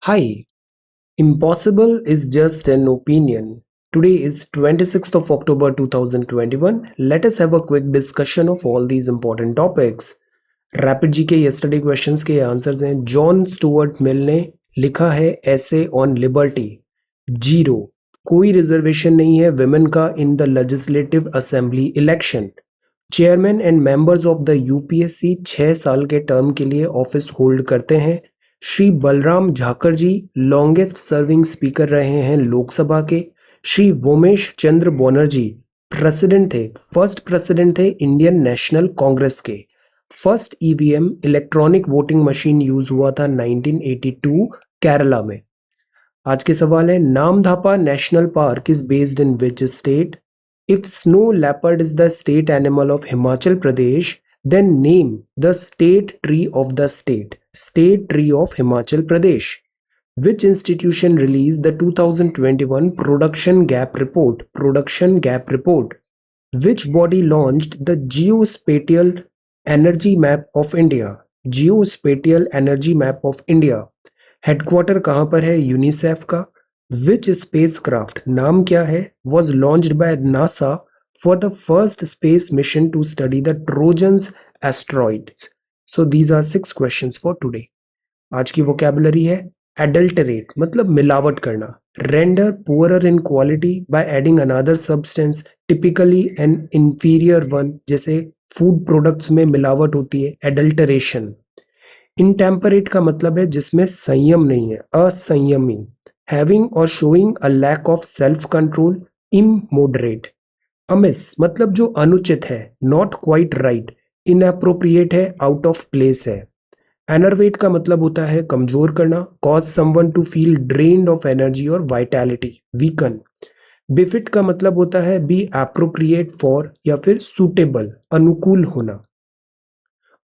Hi, impossible is just an opinion. Today is 26th of October 2021. Let us have a quick discussion of all these important topics. Rapid जी के yesterday questions के answers हैं। John Stuart Mill ने लिखा है ऐसे on liberty. Zero, कोई reservation नहीं है विमेन का in the legislative assembly election. Chairman and members of the UPSC 6 साल के टर्म के लिए ऑफिस होल्ड करते हैं। श्री बलराम झाकर जी लॉन्गेस्ट सर्विंग स्पीकर रहे हैं लोकसभा के। श्री वोमेश चंद्र बनर्जी प्रेसिडेंट थे, फर्स्ट प्रेसिडेंट थे इंडियन नेशनल कांग्रेस के। First EVM electronic voting machine use हुआ था 1982 केरला में। आज के सवाल है, Namdapha national park is based in which state? If snow leopard is the state animal of Himachal Pradesh, then name the state tree of the state. State tree of Himachal Pradesh. Which institution released the 2021 Production Gap Report? Production Gap Report. Which body launched the Geospatial Energy Map of India? Geospatial Energy Map of India. Headquarter कहाँ पर है UNICEF का? विच spacecraft, नाम क्या है, was launched by NASA for the first space mission to study the Trojans asteroids. So these are 6 questions for today. आज की vocabulary है एडल्टरेट मतलब मिलावट करना, render poorer in quality by adding another substance typically an inferior one, जैसे food products में मिलावट होती है, एडल्टरेशन। इनटेम्परेट का मतलब है जिसमें संयम नहीं है, असंयमी। हैविंग और showing a lack of self control, immoderate. Amiss मतलब जो अनुचित है, नॉट क्वाइट राइट, इनअप्रोप्रिएट है, आउट ऑफ प्लेस है। एनर्वेट का मतलब होता है कमजोर करना, cause someone to feel drained of energy और वाइटैलिटी, वीकन। बिफिट का मतलब होता है बी एप्रोप्रिएट फॉर या फिर सूटेबल, अनुकूल होना।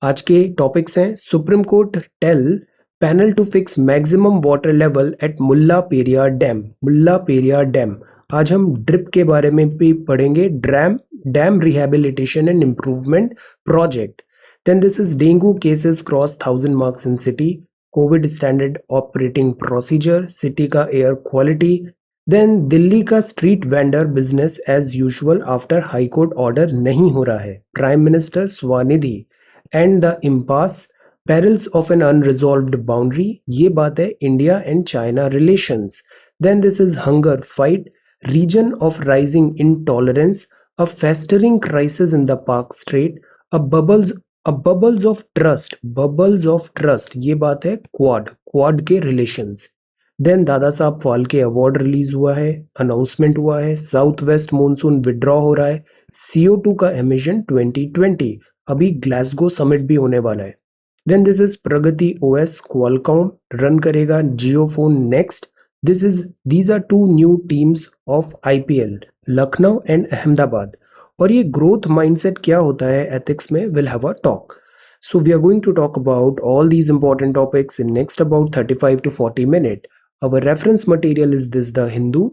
आज के टॉपिक्स हैं, Supreme Court tell panel to fix maximum water level at Mulla Periyar dam. Mulla Periyar dam, आज हम ड्रिप के बारे में भी पढ़ेंगे, dam rehabilitation and improvement project. Then this is dengue cases cross 1000 marks in city, Covid standard operating procedure, city का air quality. Then Delhi का street vendor business as usual after High Court order नहीं हो रहा है, prime minister Svanidhi. And the impasse, perils of an unresolved boundary, ये बात है India and China relations. Then this is hunger fight, reason of rising intolerance, a festering crisis in the Palk strait, a bubbles of trust, bubbles of trust, ये बात है quad के relations. Then Dada Saheb Phalke award release हुआ है, announcement हुआ है, south west monsoon withdraw हो रहा है, CO2 का एमिशन 2020, अभी ग्लासगो समिट भी होने वाला है। Then this is Pragati OS, Qualcomm run करेगा JioPhone next. These are 2 new teams of IPL, Lucknow and Ahmedabad. और ये ग्रोथ माइंडसेट क्या होता है एथिक्स में, will have a talk. So we are going to talk about all these important topics in next about 35 to 40 minutes. Our reference material is this The Hindu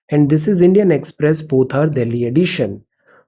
and this is Indian Express, both are Delhi edition.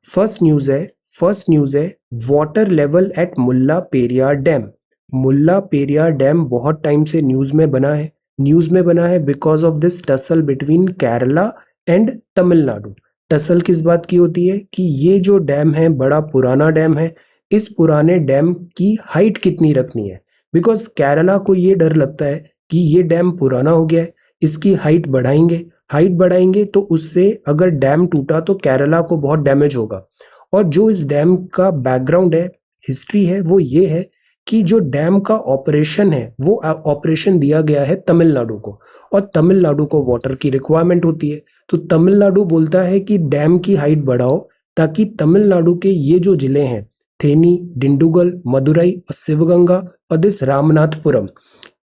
First news है water level at Mulla Periyar dam. Mulla Periyar dam बहुत time से news में बना है because of this tussle between Kerala and Tamil Nadu. Tussle किस बात की होती है कि ये जो डैम है बड़ा पुराना डैम है, इस पुराने डैम की हाइट कितनी रखनी है, बिकॉज केरला को ये डर लगता है कि ये डैम पुराना हो गया है, इसकी हाइट बढ़ाएंगे तो उससे अगर डैम टूटा तो केरला को बहुत डैमेज होगा। और जो इस डैम का बैकग्राउंड है, हिस्ट्री है, वो ये है कि जो डैम का ऑपरेशन है वो ऑपरेशन दिया गया है तमिलनाडु को, और तमिलनाडु को वाटर की रिक्वायरमेंट होती है, तो तमिलनाडु बोलता है कि डैम की हाइट बढ़ाओ ताकि तमिलनाडु के ये जो जिले हैं थेनी, डिंडुगल, मदुरई और शिवगंगा और दिस रामनाथपुरम,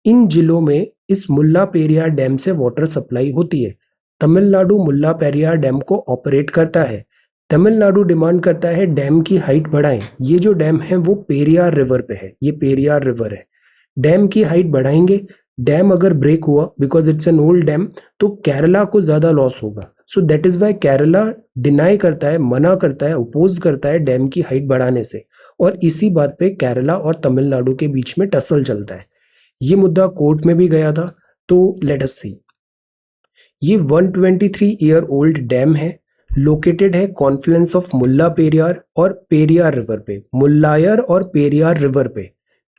इन जिलों में इस मुल्ला पेरियार डैम से वाटर सप्लाई होती है। तमिलनाडु मुल्ला पेरियार डैम को ऑपरेट करता है। तमिलनाडु डिमांड करता है डैम की हाइट बढ़ाएं। ये जो डैम है वो पेरियार रिवर पे है, ये पेरियार रिवर है, डैम की हाइट बढ़ाएंगे। डैम अगर ब्रेक हुआ because it's an old dam तो केरला को ज्यादा लॉस होगा। So that is why Kerala deny करता है, मना करता है, अपोज करता है डैम की हाइट बढ़ाने से, और इसी बात पे केरला और तमिलनाडु के बीच में टसल चलता है। ये मुद्दा कोर्ट में भी गया था। तो लेट अस सी। ये 123 ईयर ओल्ड डैम है, लोकेटेड है कॉन्फ्लुएंस ऑफ मुल्ला पेरियार और पेरियार रिवर पे, मुल्लायर और पेरियार रिवर पे,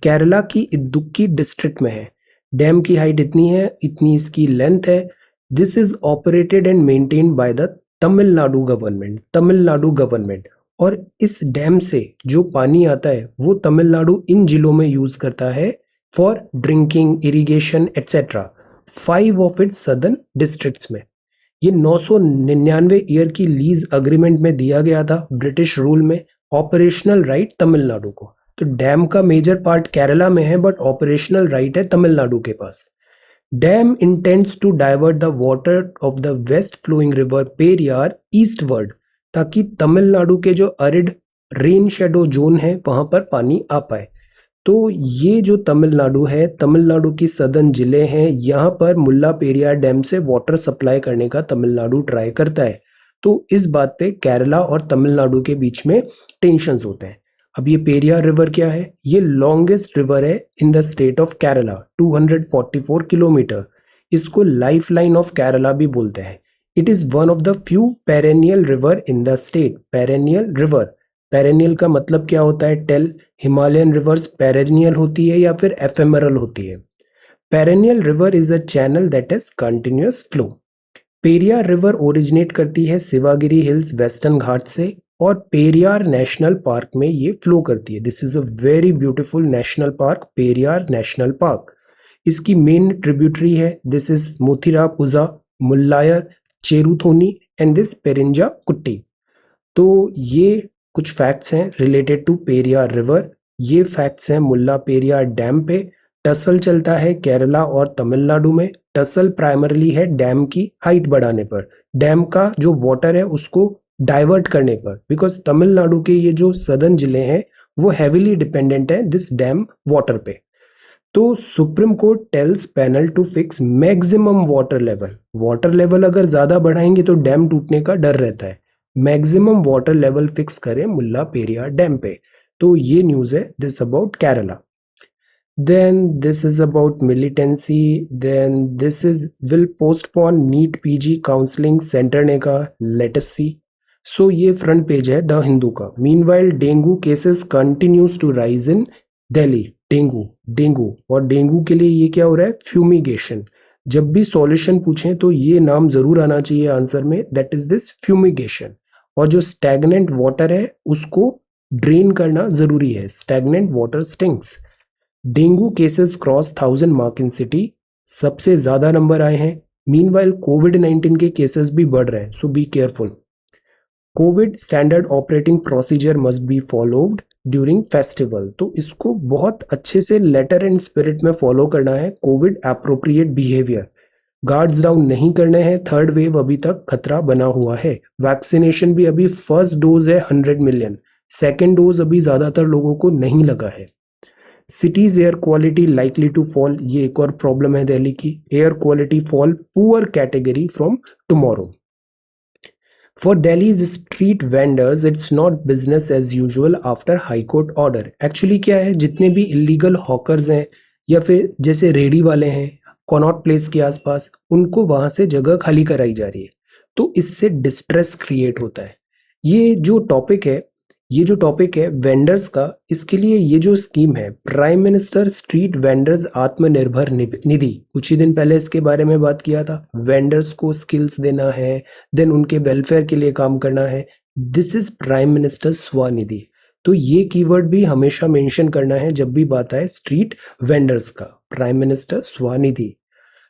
केरला की इदुक्की डिस्ट्रिक्ट में है। डैम की हाइट इतनी है, इतनी इसकी लेंथ है। This is operated and maintained by the Tamil Nadu government, Tamil Nadu government. और इस डैम से जो पानी आता है वो तमिलनाडु इन जिलों में यूज करता है for drinking, irrigation etcetera, 5 of its southern districts में। ये 999 ईयर की लीज अग्रीमेंट में दिया गया था ब्रिटिश रूल में, ऑपरेशनल राइट तमिलनाडु को। तो डैम का मेजर पार्ट केरला में है बट ऑपरेशनल राइट है तमिलनाडु के पास। Dam intends to divert the water of the west flowing river Periyar eastward, ताकि तमिलनाडु के जो अरिड रेन शेडो जोन है वहां पर पानी आ पाए। तो ये जो तमिलनाडु है, तमिलनाडु की सदर्न जिले हैं, यहाँ पर मुल्ला पेरियार डैम से वाटर सप्लाई करने का तमिलनाडु ट्राई करता है। तो इस बात पे केरला और तमिलनाडु के बीच में टेंशंस होते हैं। अब ये पेरियार रिवर क्या है? ये लॉन्गेस्ट रिवर है in the state of Kerala, 244 kilometre. इसको लाइफ लाइन ऑफ केरला भी बोलते हैं। It is one of the few perennial river in the state. Perennial river, perennial का मतलब क्या होता है? टेल। हिमालयन रिवर्स पेरेनियल होती है या फिर एफेमरल होती है? Perennial river is a channel that is continuous flow. Periyar river originate करती है शिवागिरी हिल्स वेस्टर्न घाट से और पेरियार नेशनल पार्क में ये फ्लो करती है। This is a very beautiful national park, Periyar national park. इसकी मेन ट्रिब्यूटरी है, this is Mothirapuzha, Mullayar, Cheruthoni and this Perinjankutty. तो ये कुछ फैक्ट्स हैं रिलेटेड टू पेरियार रिवर। ये फैक्ट्स हैं मुल्ला पेरियार डैम पे। टसल चलता है केरला और तमिलनाडु में। टसल प्राइमरली है डैम की हाइट बढ़ाने पर, डैम का जो वाटर है उसको डाइवर्ट करने पर, बिकॉज तमिलनाडु के ये जो सदर्न जिले हैं वो हैविली डिपेंडेंट है दिस डैम वाटर पे। तो Supreme Court tells panel to fix maximum water level. Water level अगर ज्यादा बढ़ाएंगे तो डैम टूटने का डर रहता है। मैक्सिमम वाटर लेवल फिक्स करें मुल्ला पेरियार डैम पे। तो ये न्यूज है this about Kerala. Then this is about militancy. Then this is will postpone NEET PG counselling centre ने कहा, लेट अस सी। सो ये फ्रंट पेज है द हिंदू का। Meanwhile dengue cases continues to rise in Delhi. Dengue, dengue और dengue के लिए ये क्या हो रहा है? फ्यूमिगेशन। जब भी सॉल्यूशन पूछें तो ये नाम जरूर आना चाहिए आंसर में, दैट इज दिस फ्यूमिगेशन। और जो स्टैग्नेंट वाटर है उसको ड्रेन करना जरूरी है। Stagnant water stinks. Dengue cases cross 1000 mark in city, सबसे ज्यादा नंबर आए हैं। मीनवाइल कोविड-19 के केसेस भी बढ़ रहे हैं, so be careful. Covid standard operating procedure must be followed during festival. तो इसको बहुत अच्छे से लेटर एंड स्पिरिट में फॉलो करना है। Covid appropriate behaviour, guards down नहीं करने हैं। थर्ड वेव अभी तक खतरा बना हुआ है। वैक्सीनेशन भी अभी फर्स्ट डोज है 100 मिलियन, सेकेंड डोज अभी ज्यादातर लोगों को नहीं लगा है। City's air quality likely to fall, ये एक और प्रॉब्लम है दिल्ली की। Air quality fall poor category from tomorrow. For Delhi's street vendors it's not business as usual after High Court order. Actually क्या है, जितने भी इलीगल हॉकर्स हैं या फिर जैसे रेडी वाले हैं कॉनॉट प्लेस के आसपास, उनको वहां से जगह खाली कराई जा रही है। तो इससे डिस्ट्रेस क्रिएट होता है। ये जो टॉपिक है वेंडर्स का, इसके लिए ये जो स्कीम है prime minister street vendors Atmanirbhar Nidhi, कुछ ही दिन पहले इसके बारे में बात किया था। वेंडर्स को स्किल्स देना है, देन उनके वेलफेयर के लिए काम करना है। This is prime minister Svanidhi. तो ये कीवर्ड भी हमेशा मेंशन करना है जब भी बात आए स्ट्रीट वेंडर्स का, prime minister Svanidhi.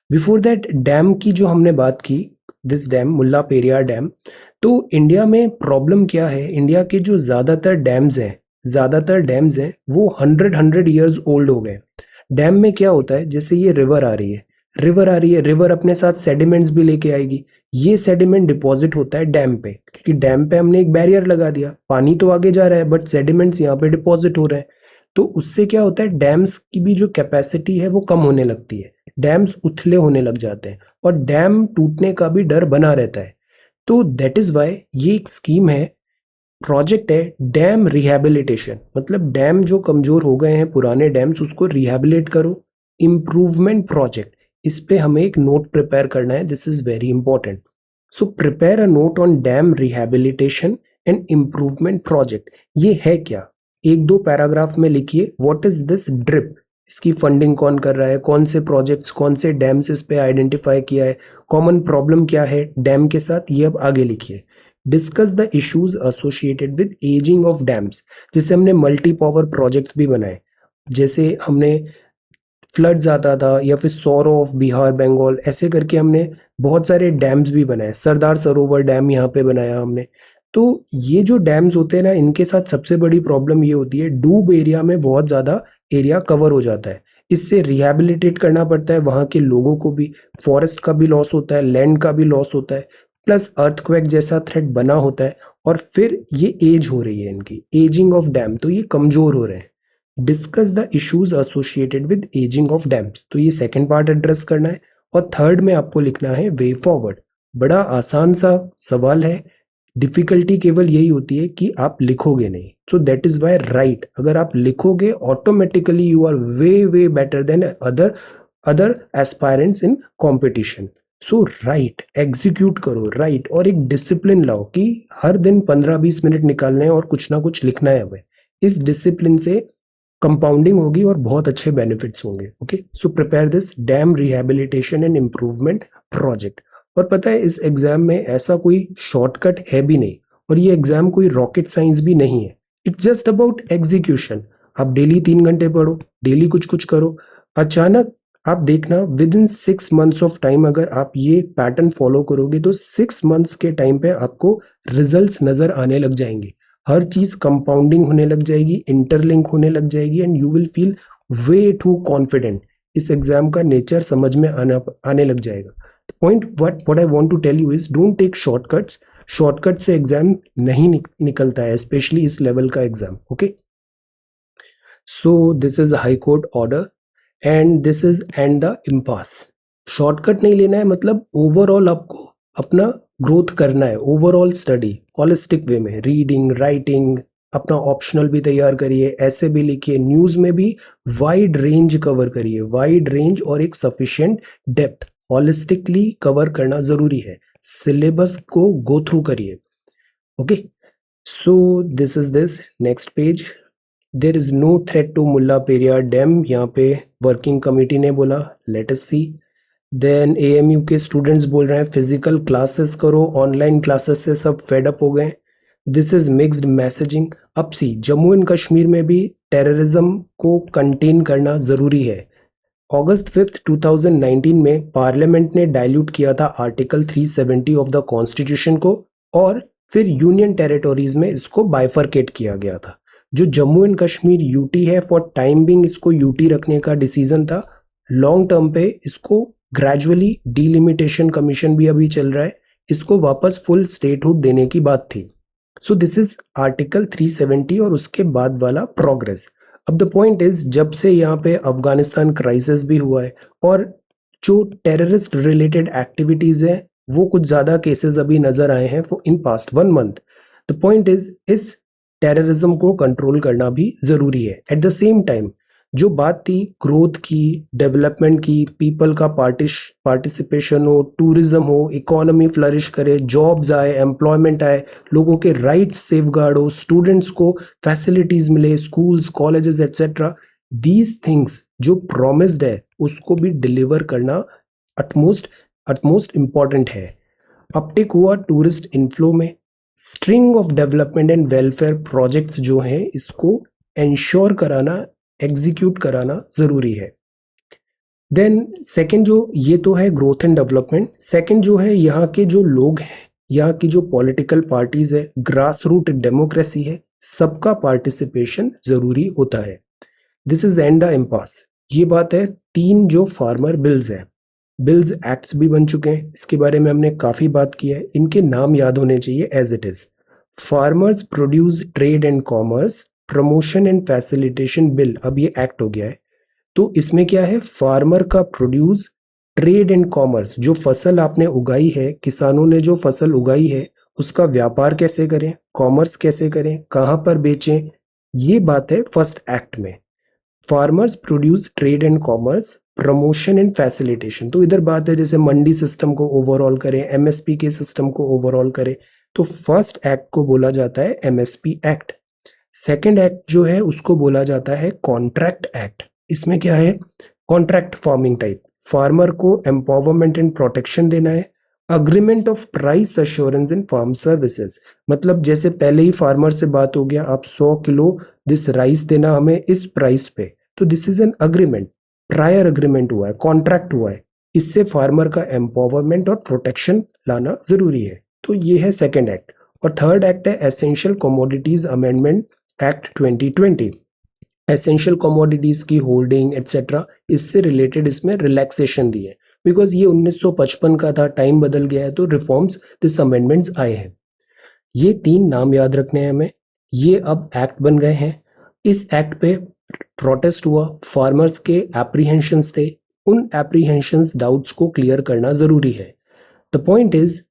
Before that dam की जो हमने बात की, this dam Mulla Periyar dam. तो इंडिया में प्रॉब्लम क्या है? इंडिया के जो ज्यादातर डैम्स हैं वो 100 ईयर्स ओल्ड हो गए। डैम में क्या होता है, जैसे ये रिवर आ रही है, रिवर अपने साथ सेडिमेंट्स भी लेके आएगी। ये सेडिमेंट डिपॉजिट होता है डैम पे, क्योंकि डैम पे हमने एक बैरियर लगा दिया। पानी तो आगे जा रहा है बट सेडिमेंट्स यहाँ पे डिपॉजिट हो रहे हैं। तो उससे क्या होता है, डैम्स की भी जो कैपेसिटी है वो कम होने लगती है। डैम्स उथले होने लग जाते हैं और डैम टूटने का भी डर बना रहता है। तो दैट इज वाई ये एक स्कीम है, प्रोजेक्ट है डैम रिहैबिलिटेशन। मतलब डैम जो कमजोर हो गए हैं, पुराने डैम्स, उसको रिहैबिलिट करो। इम्प्रूवमेंट प्रोजेक्ट, इस पे हमें एक नोट प्रिपेयर करना है, this is very important. So prepare a note on dam rehabilitation and improvement project. ये है क्या, एक दो पैराग्राफ में लिखिए व्हाट इज दिस ड्रिप, इसकी फंडिंग कौन कर रहा है, कौन से प्रोजेक्ट्स, कौन से डैम्स इस पे आइडेंटिफाई किया है, कॉमन प्रॉब्लम क्या है डैम के साथ, ये अब आगे लिखिए। Discuss the issues associated with ageing of dams, जैसे हमने मल्टी पावर प्रोजेक्ट्स भी बनाए, जैसे हमने फ्लड्स आता था या फिर सौरो ऑफ बिहार बंगाल, ऐसे करके हमने बहुत सारे डैम्स भी बनाए, सरदार सरोवर डैम यहाँ पे बनाया हमने। तो ये जो डैम्स होते हैं ना, इनके साथ सबसे बड़ी प्रॉब्लम ये होती है डूब एरिया में बहुत ज़्यादा एरिया कवर हो जाता है, इससे रिहैबिलिटेट करना पड़ता है वहाँ के लोगों को भी, फॉरेस्ट का भी लॉस होता है, लैंड का भी लॉस होता है, प्लस अर्थक्वेक जैसा थ्रेट बना होता है, और फिर ये एज हो रही है, इनकी एजिंग ऑफ डैम, तो ये कमज़ोर हो रहे हैं। Discuss the issues associated with ageing of dams, तो ये सेकंड पार्ट एड्रेस करना है। और थर्ड में आपको लिखना है वे फॉरवर्ड। बड़ा आसान सा सवाल है, डिफिकल्टी केवल यही होती है कि आप लिखोगे नहीं, so that is why right. अगर आप लिखोगे automatically you are way way better than other aspirants in competition. So right, execute करो, राइट, और एक डिसिप्लिन लाओ कि हर दिन 15-20 मिनट निकालने हैं और कुछ ना कुछ लिखना है हमें। इस डिसिप्लिन से कंपाउंडिंग होगी और बहुत अच्छे बेनिफिट्स होंगे। Okay, so prepare this dam rehabilitation and improvement project. और पता है इस एग्जाम में ऐसा कोई शॉर्टकट है भी नहीं, और ये एग्जाम कोई रॉकेट साइंस भी नहीं है, इट्स जस्ट अबाउट एग्जीक्यूशन। आप डेली 3 घंटे पढ़ो, डेली कुछ कुछ करो, अचानक आप देखना with in 6 months of time अगर आप ये पैटर्न फॉलो करोगे तो 6 मंथ्स के टाइम पे आपको रिजल्ट्स नजर आने लग जाएंगे, हर चीज कंपाउंडिंग होने लग जाएगी, इंटरलिंक होने लग जाएगी, and you will feel way too confident. इस एग्जाम का नेचर समझ में आने लग जाएगा। Point what I want to tell you is don't take shortcuts, shortcut से एग्जाम नहीं निकलता है, स्पेशली इस लेवल का exam. Okay, so this is High Court order and this is and the impasse. Shortcut नहीं लेना है, मतलब ओवरऑल आपको अपना ग्रोथ करना है, ओवरऑल स्टडी हॉलिस्टिक वे में, रीडिंग राइटिंग, अपना ऑप्शनल भी तैयार करिए, ऐसे भी लिखिए, न्यूज में भी वाइड रेंज कवर करिए, वाइड रेंज और एक सफिशिएंट डेप्थ हॉलिस्टिकली कवर करना जरूरी है, सिलेबस को गो थ्रू करिए। Okay, so this is this next page. There is no threat to Mulla Periyar dam, यहाँ पे वर्किंग कमेटी ने बोला, लेट अस सी। देन एएमयू के स्टूडेंट्स बोल रहे हैं फिजिकल क्लासेस करो, ऑनलाइन क्लासेस से सब फेड अप हो गए, दिस इज मिक्स्ड मैसेजिंग। अब सी, जम्मू एंड कश्मीर में भी टेररिज्म को कंटेन करना जरूरी है। अगस्त 5 2019 में पार्लियामेंट ने डाइल्यूट किया था आर्टिकल 370 ऑफ द कॉन्स्टिट्यूशन को, और फिर यूनियन टेरिटोरीज में इसको बाइफरकेट किया गया था। जो जम्मू एंड कश्मीर यूटी है, फॉर टाइम बिंग इसको यूटी रखने का डिसीजन था, लॉन्ग टर्म पे इसको ग्रेजुअली डिलिमिटेशन कमीशन भी अभी चल रहा है, इसको वापस फुल स्टेटहुड देने की बात थी। सो दिस इज आर्टिकल 370 और उसके बाद वाला प्रोग्रेस। अब द पॉइंट इज, जब से यहाँ पे अफगानिस्तान क्राइसिस भी हुआ है और जो टेररिस्ट रिलेटेड एक्टिविटीज है वो कुछ ज्यादा केसेस अभी नजर आए हैं in past 1 month. The point is, इस टेररिज्म को कंट्रोल करना भी जरूरी है। एट द सेम टाइम जो बात थी ग्रोथ की, डेवलपमेंट की, पीपल का पार्टिसिपेशन हो, टूरिज्म हो, इकोनॉमी फ्लरिश करे, जॉब्स आए, एम्प्लॉयमेंट आए, लोगों के राइट्स सेफगार्ड हो, स्टूडेंट्स को फैसिलिटीज मिले, schools colleges etcetera, these things जो प्रॉमिस्ड है उसको भी डिलीवर करना अटमोस्ट इम्पॉर्टेंट है। अपटेक हुआ टूरिस्ट इनफ्लो में, string of development and welfare projects जो हैं इसको इंश्योर कराना, एग्जीक्यूट कराना जरूरी है। देन सेकंड, जो ये तो है ग्रोथ एंड डेवलपमेंट, सेकंड जो है यहाँ के जो लोग हैं, यहाँ की जो पॉलिटिकल पार्टीज है, ग्रास रूट डेमोक्रेसी है, सबका पार्टिसिपेशन जरूरी होता है। This is and the impasse. ये बात है, 3 जो फार्मर बिल्स हैं, बिल्स एक्ट्स भी बन चुके हैं, इसके बारे में हमने काफी बात की है, इनके नाम याद होने चाहिए as it is. Farmers produce trade and commerce promotion and facilitation bill, अब ये एक्ट हो गया है। तो इसमें क्या है, फार्मर का प्रोड्यूस, ट्रेड एंड कॉमर्स, जो फसल आपने उगाई है, किसानों ने जो फसल उगाई है उसका व्यापार कैसे करें, कॉमर्स कैसे करें, कहाँ पर बेचें, ये बात है फर्स्ट एक्ट में। Farmers produce trade and commerce, promotion and facilitation. तो इधर बात है जैसे मंडी सिस्टम को ओवरऑल करें, एमएसपी के सिस्टम को ओवरऑल करें, तो फर्स्ट एक्ट को बोला जाता है एमएसपी एक्ट। सेकंड एक्ट जो है उसको बोला जाता है कॉन्ट्रैक्ट एक्ट। इसमें क्या है, कॉन्ट्रैक्ट फार्मिंग टाइप, फार्मर को एम्पावरमेंट एंड प्रोटेक्शन देना है। Agreement of price assurance in farm services, मतलब जैसे पहले ही फार्मर से बात हो गया, आप 100 किलो दिस राइस देना हमें इस प्राइस पे, तो this is an agreement, prior agreement हुआ है, कॉन्ट्रैक्ट हुआ है। इससे फार्मर का एम्पावरमेंट और प्रोटेक्शन लाना जरूरी है। तो ये है सेकेंड एक्ट। और थर्ड एक्ट है essential commodities amendment act 2020। Essential commodities की होल्डिंग एटसेट्रा, इससे रिलेटेड इसमें रिलैक्सेशन दी है, बिकॉज ये 1955 का था, टाइम बदल गया है, तो रिफॉर्म्स दिस अमेंडमेंट्स आए हैं। ये तीन नाम याद रखने हैं हमें, ये अब एक्ट बन गए हैं। इस एक्ट पे प्रोटेस्ट हुआ, फार्मर्स के एप्रीहेंशंस थे, उन एप्रीहेंशंस डाउट्स को क्लियर करना जरूरी है। The point is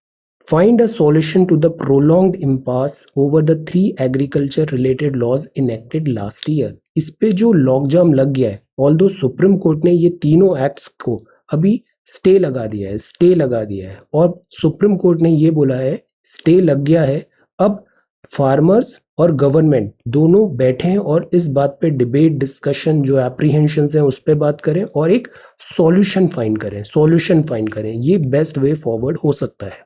find a solution to the prolonged impasse over the 3 agriculture related laws enacted last year। इस पे जो लॉकजाम लग गया है, ऑल्दो सुप्रीम कोर्ट ने ये तीनों एक्ट्स को अभी स्टे लगा दिया है, स्टे लगा दिया है, और सुप्रीम कोर्ट ने ये बोला है स्टे लग गया है, अब फार्मर्स और गवर्नमेंट दोनों बैठें और इस बात पे डिबेट डिस्कशन, जो एप्रीहेंशंस हैं उस पे बात करें और एक सॉल्यूशन फाइंड करें, सॉल्यूशन फाइंड करें। ये बेस्ट वे फॉरवर्ड हो सकता है।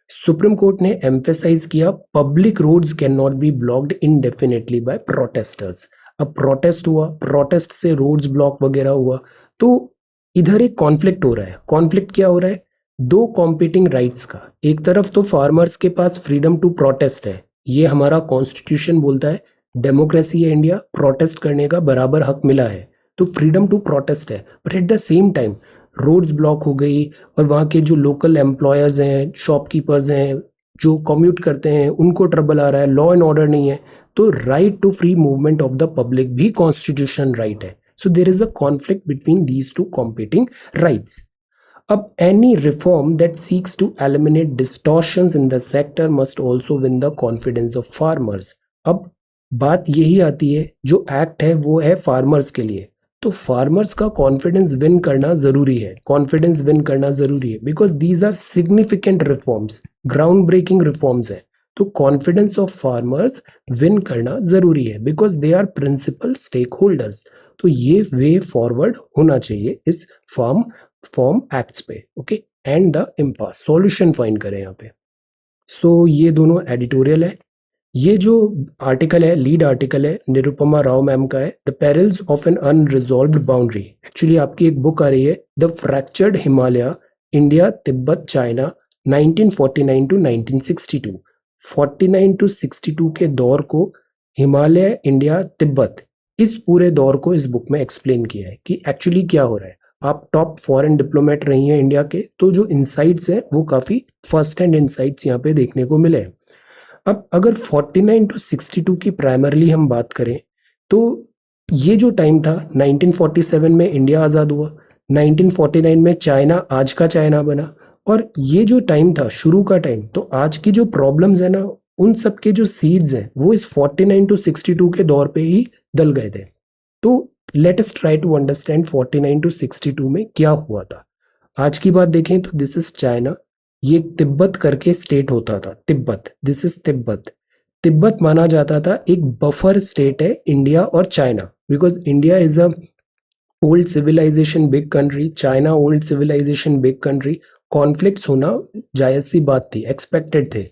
सुप्रीम कोर्ट ने एम्फेसाइज किया public roads can not be blocked indefinitely by protesters. अब प्रोटेस्ट हुआ, प्रोटेस्ट से रोड्स ब्लॉक वगैरह हुआ, तो इधर एक कॉन्फ्लिक्ट हो रहा है। कॉन्फ्लिक्ट क्या हो रहा है, दो कॉम्पिटिंग राइट्स का। एक तरफ तो फार्मर्स के पास फ्रीडम टू प्रोटेस्ट है, ये हमारा कॉन्स्टिट्यूशन बोलता है, डेमोक्रेसी है इंडिया, प्रोटेस्ट करने का बराबर हक मिला है, तो फ्रीडम टू प्रोटेस्ट है। But at the same time roads block हो गई, और वहाँ के जो लोकल एम्प्लॉयर्स हैं, शॉपकीपर्स हैं, जो कम्यूट करते हैं, उनको ट्रबल आ रहा है, लॉ एंड ऑर्डर नहीं है। तो right to free movement of the public भी कॉन्स्टिट्यूशन राइट है। So there is a conflict between these two competing rights. अब any reform that seeks to eliminate distortions in the sector must also win the confidence of farmers. अब बात यही आती है, जो act है वो है फार्मर्स के लिए, तो फार्मर्स का कॉन्फिडेंस विन करना जरूरी है, कॉन्फिडेंस विन करना जरूरी है, because these are significant reforms, ground breaking reforms है। तो कॉन्फिडेंस ऑफ फार्मर्स विन करना जरूरी है, because they are principal stakeholders. तो ये वे फॉरवर्ड होना चाहिए इस फॉर्म एक्ट्स पे। Okay, and the impasse, solution find करें यहाँ पे। सो ये दोनों एडिटोरियल है। ये जो आर्टिकल है, लीड आर्टिकल है, निरुपमा राव मैम का है, the perils of an unresolved boundary. Actually आपकी एक बुक आ रही है, the fractured Himalaya, India Tibet China 1949 to 1962। 49 to 62 के दौर को, हिमालय, इंडिया, तिब्बत, इस पूरे दौर को इस बुक में एक्सप्लेन किया है कि एक्चुअली क्या हो रहा है। आप टॉप फॉरेन डिप्लोमेट रही हैं इंडिया के, तो जो इनसाइट्स हैं वो काफ़ी फर्स्ट हैंड इनसाइट्स यहाँ पे देखने को मिले हैं। अब अगर 49 टू 62 की प्राइमरली हम बात करें, तो ये जो टाइम था, 1947 में इंडिया आज़ाद हुआ, 1949 में चाइना आज का चाइना बना, और ये जो टाइम था शुरू का टाइम, तो आज की जो प्रॉब्लम्स है ना, उन सब के जो सीड्स हैं वो इस 49 टू 62 के दौर पे ही दल गए थे। तो let us try to understand 49 to 62 में क्या हुआ था। आज की बात देखें तो दिस इज चाइना, ये तिब्बत करके स्टेट होता था, Tibet, this is Tibet. Tibet माना जाता था एक बफर स्टेट है इंडिया और China, because India is a old civilisation big country, China old civilisation big country, conflicts होना जायज सी बात थी, एक्सपेक्टेड थे।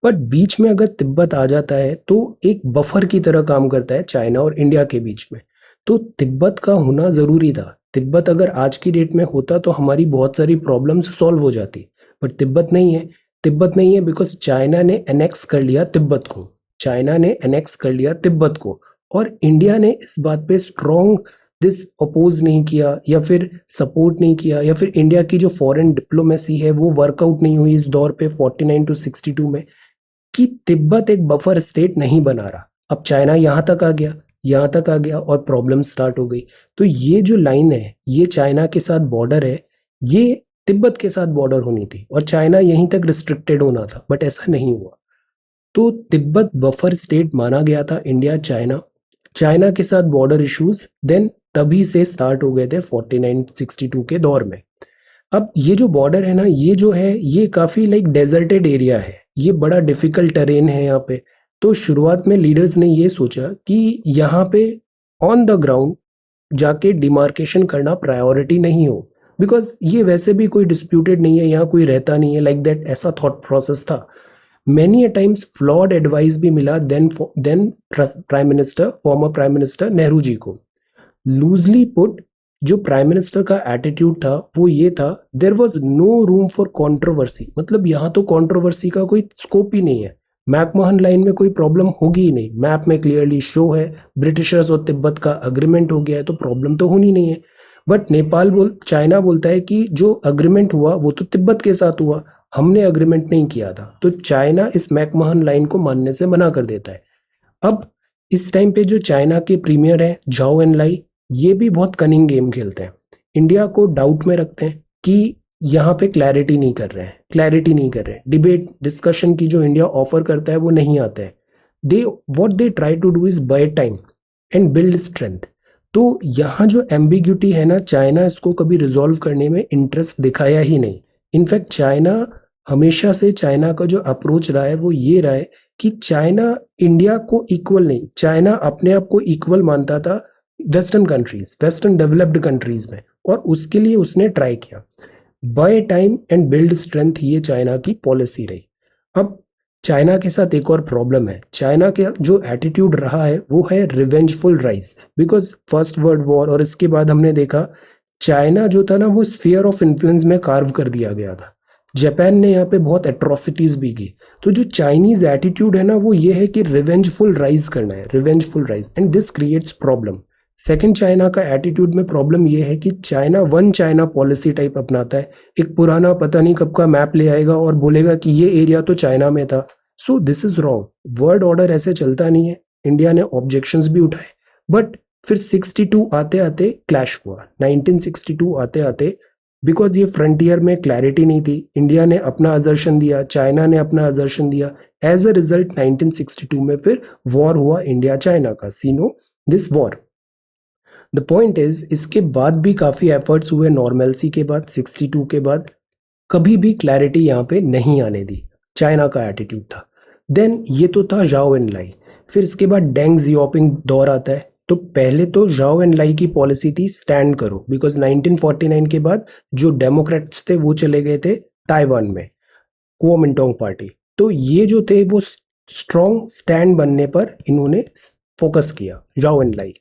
बट बीच में अगर तिब्बत आ जाता है तो एक बफर की तरह काम करता है चाइना और इंडिया के बीच में, तो तिब्बत का होना जरूरी था। तिब्बत अगर आज की डेट में होता तो हमारी बहुत सारी प्रॉब्लम्स सॉल्व हो जाती, बट तिब्बत नहीं है। तिब्बत नहीं है बिकॉज चाइना ने एनेक्स कर लिया तिब्बत को, चाइना ने एनेक्स कर लिया तिब्बत को, और इंडिया ने इस बात पे स्ट्रॉन्ग दिस अपोज नहीं किया, या फिर सपोर्ट नहीं किया, या फिर इंडिया की जो फॉरेन डिप्लोमेसी है वो वर्कआउट नहीं हुई इस दौर पे 49 टू 62 में, कि तिब्बत एक बफर स्टेट नहीं बना रहा। अब चाइना यहाँ तक आ गया, यहाँ तक आ गया, और प्रॉब्लम स्टार्ट हो गई। तो ये जो लाइन है, ये चाइना के साथ बॉर्डर है, ये तिब्बत के साथ बॉर्डर होनी थी, और चाइना यहीं तक रिस्ट्रिक्टेड होना था, बट ऐसा नहीं हुआ। तो तिब्बत बफर स्टेट माना गया था इंडिया चाइना, चाइना के साथ बॉर्डर इश्यूज देन तभी से स्टार्ट हो गए थे 4962 के दौर में। अब ये जो बॉर्डर है ना, ये जो है ये काफ़ी लाइक डेजर्टेड एरिया है, ये बड़ा डिफिकल्ट टेरेन है यहाँ पे। तो शुरुआत में लीडर्स ने ये सोचा कि यहाँ पे ऑन द ग्राउंड जाके डिमार्केशन करना प्रायोरिटी नहीं हो, बिकॉज ये वैसे भी कोई डिस्प्यूटेड नहीं है, यहाँ कोई रहता नहीं है, लाइक दैट ऐसा थॉट प्रोसेस था। Many a times flawed advice भी मिला then prime minister, former prime minister Nehru ji को। लूजली पुट, जो प्राइम मिनिस्टर का एटीट्यूड था वो ये था, there was no room for controversy, मतलब यहाँ तो कंट्रोवर्सी का कोई स्कोप ही नहीं है। मैकमोहन लाइन में कोई प्रॉब्लम होगी ही नहीं, मैप में क्लियरली शो है ब्रिटिशर्स और तिब्बत का अग्रीमेंट हो गया है, तो प्रॉब्लम तो होनी नहीं है। बट चाइना बोलता है कि जो अग्रीमेंट हुआ वो तो तिब्बत के साथ हुआ, हमने अग्रीमेंट नहीं किया था। तो चाइना इस मैकमोहन लाइन को मानने से मना कर देता है। अब इस टाइम पे जो चाइना के प्रीमियर है झाओ एनलाई, ये भी बहुत कनिंग गेम खेलते हैं, इंडिया को डाउट में रखते हैं कि यहाँ पे क्लैरिटी नहीं कर रहे हैं, डिबेट डिस्कशन की जो इंडिया ऑफर करता है वो नहीं आता है। They try to do is buy time and build strength. तो यहाँ जो एम्बिग्यूटी है ना, चाइना इसको कभी रिजॉल्व करने में इंटरेस्ट दिखाया ही नहीं। इनफैक्ट चाइना हमेशा से, चाइना का जो अप्रोच रहा है वो ये रहा है कि चाइना इंडिया को इक्वल नहीं, चाइना अपने आप को इक्वल मानता था western countries, western developed countries में, और उसके लिए उसने ट्राई किया। Bye time and build strength, ये चाइना की पॉलिसी रही। अब चाइना के साथ एक और प्रॉब्लम है, चाइना का जो एटीट्यूड रहा है वो है revengeful rise, because first world war और इसके बाद हमने देखा चाइना जो था ना वो स्फीयर ऑफ इन्फ्लुएंस में कार्व कर दिया गया था। जापान ने यहाँ पे बहुत एट्रोसिटीज भी की। तो जो चाइनीज एटीट्यूड है ना वो ये है कि रिवेंजफुल राइज करना है, revengeful rise, and this creates problem. Second, China का एटीट्यूड में प्रॉब्लम ये है कि China one China policy type अपनाता है, एक पुराना पता नहीं कब का मैप ले आएगा और बोलेगा कि ये एरिया तो चाइना में था। सो this is wrong, world order ऐसे चलता नहीं है। इंडिया ने ऑब्जेक्शंस भी उठाए, बट फिर 62 आते आते क्लैश हुआ, 1962 आते आते, बिकॉज ये फ्रंटियर में क्लैरिटी नहीं थी, इंडिया ने अपना अजर्शन दिया, चाइना ने अपना अजर्शन दिया। एज अ रिजल्ट 1962 में फिर वॉर हुआ इंडिया चाइना का, Sino this war. The point is, इसके बाद भी काफ़ी एफर्ट्स हुए नॉर्मलसी के बाद, 62 के बाद कभी भी क्लैरिटी यहाँ पे नहीं आने दी, चाइना का एटीट्यूड था। देन ये तो था जाओ एनलाई, फिर इसके बाद डेंग जियोपिंग दौर आता है। तो पहले तो जाओ एनलाई की पॉलिसी थी स्टैंड करो, बिकॉज 1949 के बाद जो डेमोक्रेट्स थे वो चले गए थे ताइवान में, कुओमिंटांग पार्टी। तो ये जो थे वो स्ट्रॉन्ग स्टैंड बनने पर इन्होंने फोकस किया, जाओ एनलाई।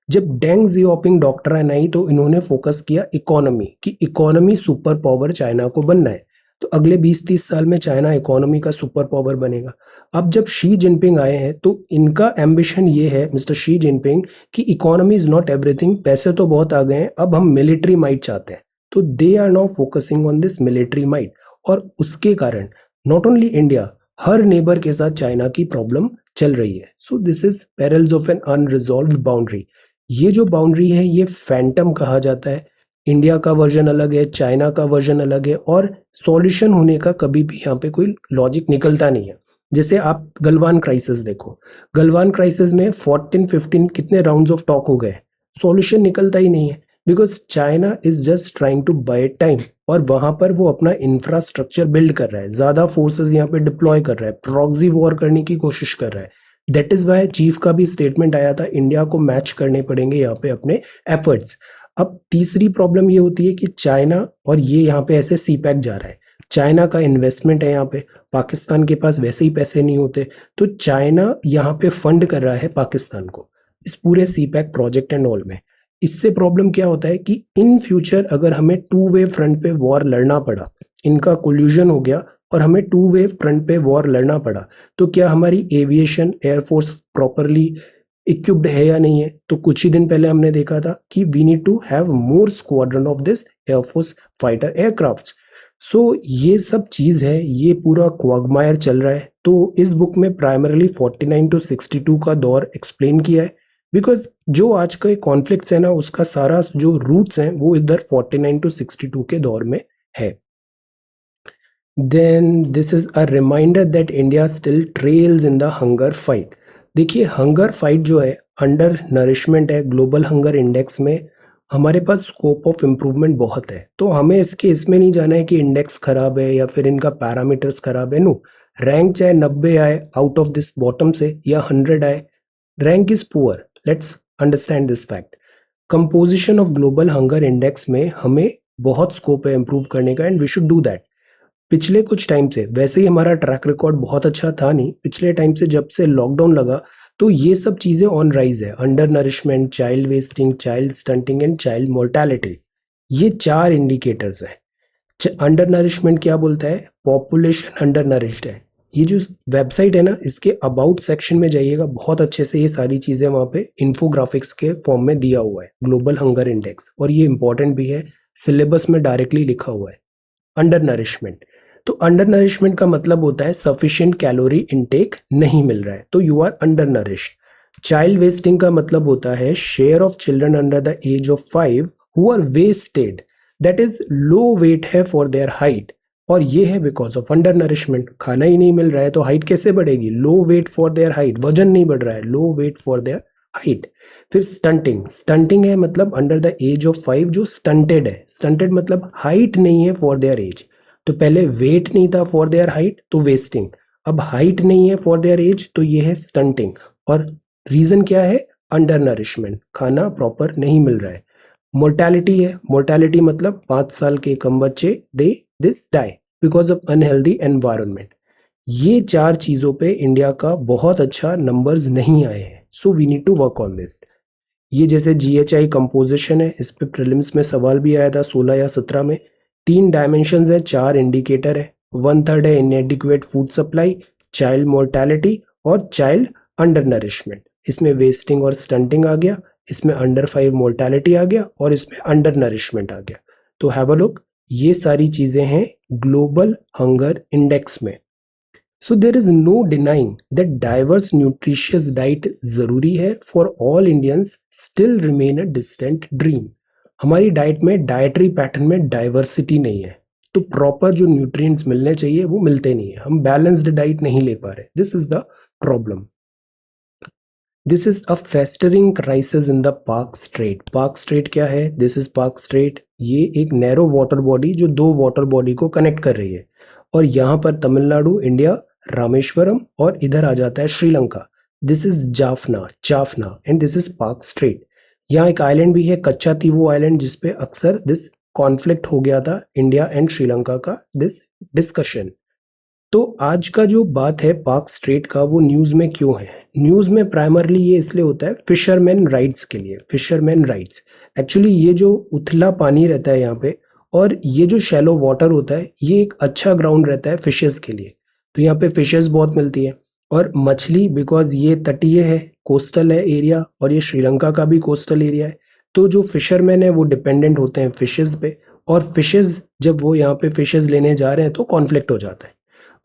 जब डेंग जियोपिंग डॉक्ट्राइन आई तो इन्होंने फोकस किया इकोनॉमी, कि इकोनॉमी सुपर पावर चाइना को बनना है। तो अगले 20-30 साल में चाइना इकोनॉमी का सुपर पावर बनेगा। अब जब शी जिनपिंग आए हैं तो इनका एम्बिशन ये है, मिस्टर शी जिनपिंग, कि इकोनॉमी इज नॉट एवरीथिंग, पैसे तो बहुत आ गए हैं, अब हम मिलिट्री माइट चाहते हैं। तो they are now focusing on this military might, और उसके कारण नॉट ओनली इंडिया, हर नेबर के साथ चाइना की प्रॉब्लम चल रही है। So this is perils of an unresolved boundary. ये जो बाउंड्री है ये फैंटम कहा जाता है, इंडिया का वर्जन अलग है, चाइना का वर्जन अलग है, और सॉल्यूशन होने का कभी भी यहाँ पे कोई लॉजिक निकलता नहीं है। जैसे आप गलवान क्राइसिस देखो, गलवान क्राइसिस में 14-15 कितने राउंड्स ऑफ टॉक हो गए, सॉल्यूशन निकलता ही नहीं है, because China is just trying to buy time, और वहां पर वो अपना इंफ्रास्ट्रक्चर बिल्ड कर रहा है, ज्यादा फोर्सेस यहाँ पे डिप्लॉय कर रहा है, प्रॉक्सी वॉर करने की कोशिश कर रहा है। दैट इज वाई चीफ का भी स्टेटमेंट आया था, इंडिया को मैच करने पड़ेंगे यहाँ पे अपने एफर्ट्स। अब तीसरी प्रॉब्लम ये होती है कि चाइना, और ये यहाँ पे ऐसे सी पैक जा रहा है, चाइना का इन्वेस्टमेंट है यहाँ पे, पाकिस्तान के पास वैसे ही पैसे नहीं होते, तो चाइना यहाँ पे फंड कर रहा है पाकिस्तान को इस पूरे सी पैक प्रोजेक्ट एंड ऑल में। इससे प्रॉब्लम क्या होता है कि इन फ्यूचर अगर हमें टू वे फ्रंट पे वॉर लड़ना पड़ा, इनका कोल्यूजन हो गया और हमें टू वे फ्रंट पे वॉर लड़ना पड़ा, तो क्या हमारी एविएशन एयरफोर्स प्रॉपरली इक्विप्ड है या नहीं है। तो कुछ ही दिन पहले हमने देखा था कि we need to have more squadron of this air force fighter aircrafts. So ये सब चीज़ है, ये पूरा क्वागमायर चल रहा है। तो इस बुक में प्राइमरली 49 to 62 का दौर एक्सप्लेन किया है, बिकॉज जो आज का कॉन्फ्लिक्ट्स है ना उसका सारा जो रूट्स हैं वो इधर 49 to 62 के दौर में है। Then this is a reminder that India still trails in the hunger fight. देखिए हंगर फाइट जो है अंडर नरिशमेंट है ग्लोबल हंगर इंडेक्स में, हमारे पास स्कोप ऑफ इम्प्रूवमेंट बहुत है। तो हमें इसमें नहीं जाना है कि इंडेक्स खराब है या फिर इनका पैरामीटर्स खराब है। नो, रैंक चाहे 90 आए आउट ऑफ दिस बॉटम से या 100 आए, rank is poor. Let's understand this fact. Composition of global hunger index में हमें बहुत स्कोप है इंप्रूव करने का, and we should do that. पिछले कुछ टाइम से वैसे ही हमारा ट्रैक रिकॉर्ड बहुत अच्छा था नहीं, पिछले टाइम से जब से लॉकडाउन लगा तो ये सब चीजें ऑन राइज है। Under nourishment, child wasting, child stunting and child mortality, ये 4 इंडिकेटर्स हैं। अंडर नरिशमेंट क्या बोलता है? पॉपुलेशन अंडर नरिश्ड है। ये जो वेबसाइट है ना, इसके अबाउट सेक्शन में जाइएगा, बहुत अच्छे से ये सारी चीजें वहां पे इन्फोग्राफिक्स के फॉर्म में दिया हुआ है, ग्लोबल हंगर इंडेक्स, और ये इंपॉर्टेंट भी है, सिलेबस में डायरेक्टली लिखा हुआ है। अंडर नरिशमेंट, तो अंडर नरिशमेंट का मतलब होता है सफिशिएंट कैलोरी इनटेक नहीं मिल रहा है, तो you are undernourished. Child wasting का मतलब होता है share of children under the age of 5 who are wasted, that is low weight है फॉर देयर हाइट, और ये है बिकॉज ऑफ अंडर नरिशमेंट। खाना ही नहीं मिल रहा है तो हाइट कैसे बढ़ेगी? लो वेट फॉर देयर हाइट, वजन नहीं बढ़ रहा है, लो वेट फॉर देयर हाइट। फिर स्टंटिंग, स्टंटिंग है मतलब अंडर द एज ऑफ 5 जो स्टंटेड है, स्टंटेड मतलब हाइट नहीं है फॉर देयर एज। तो पहले वेट नहीं था फॉर देयर हाइट तो वेस्टिंग, अब हाइट नहीं है फॉर देयर एज तो ये है स्टंटिंग। और रीजन क्या है? अंडर नरिशमेंट, खाना प्रॉपर नहीं मिल रहा है। मोर्टेलिटी है, मोर्टेलिटी मतलब 5 साल के कम बच्चे they this die because of unhealthy environment. ये 4 चीजों पे इंडिया का बहुत अच्छा नंबर्स नहीं आए हैं, so we need to work on this. ये जैसे जीएचआई कंपोजिशन है, इस पे प्रीलिम्स में सवाल भी आया था 16 या 17 में। 3 डायमेंशंस है, 4 इंडिकेटर है। 1/3 है इनएडिक्वेट फूड सप्लाई, चाइल्ड मोर्टेलिटी और चाइल्ड अंडर नरिशमेंट। इसमें वेस्टिंग और स्टंटिंग आ गया, इसमें अंडर 5 मोर्टेलिटी आ गया और इसमें अंडर नरिशमेंट आ गया। तो हैव अ लुक, ये सारी चीजें हैं ग्लोबल हंगर इंडेक्स में। So there is no denying that diverse nutritious diet जरूरी है for all Indians, still remain a distant dream. हमारी डाइट में, डाइटरी पैटर्न में डाइवर्सिटी नहीं है, तो प्रॉपर जो न्यूट्रिएंट्स मिलने चाहिए वो मिलते नहीं है, हम बैलेंस्ड डाइट नहीं ले पा रहे। This is the problem. This is a festering crisis in the Palk strait. Palk strait क्या है? दिस इज पार्क स्ट्रेट, ये एक नैरो वाटर बॉडी जो 2 वाटर बॉडी को कनेक्ट कर रही है, और यहाँ पर तमिलनाडु, इंडिया, रामेश्वरम, और इधर आ जाता है Sri Lanka. This is Jaffna, Jaffna, and this is park straight. यहाँ एक आइलैंड भी है, कच्चा तीवू आइलैंड, जिसपे अक्सर दिस कॉन्फ्लिक्ट हो गया था इंडिया एंड श्रीलंका का, दिस डिस्कशन। तो आज का जो बात है पार्क स्ट्रेट का, वो न्यूज में क्यों है? न्यूज में प्राइमरली ये इसलिए होता है फिशरमैन राइट्स के लिए। फिशरमैन राइट्स, एक्चुअली ये जो उथला पानी रहता है यहाँ पे, और ये जो शैलो वाटर होता है, ये एक अच्छा ग्राउंड रहता है फिशेस के लिए। तो यहाँ पे फिशेस बहुत मिलती है, और मछली, बिकॉज ये तटीय है, कोस्टल है एरिया, और ये श्रीलंका का भी कोस्टल एरिया है, तो जो फिशरमैन है वो डिपेंडेंट होते हैं फिशेस पे, और फिशेस जब वो यहाँ पे फिशेस लेने जा रहे हैं तो कॉन्फ्लिक्ट हो जाता है।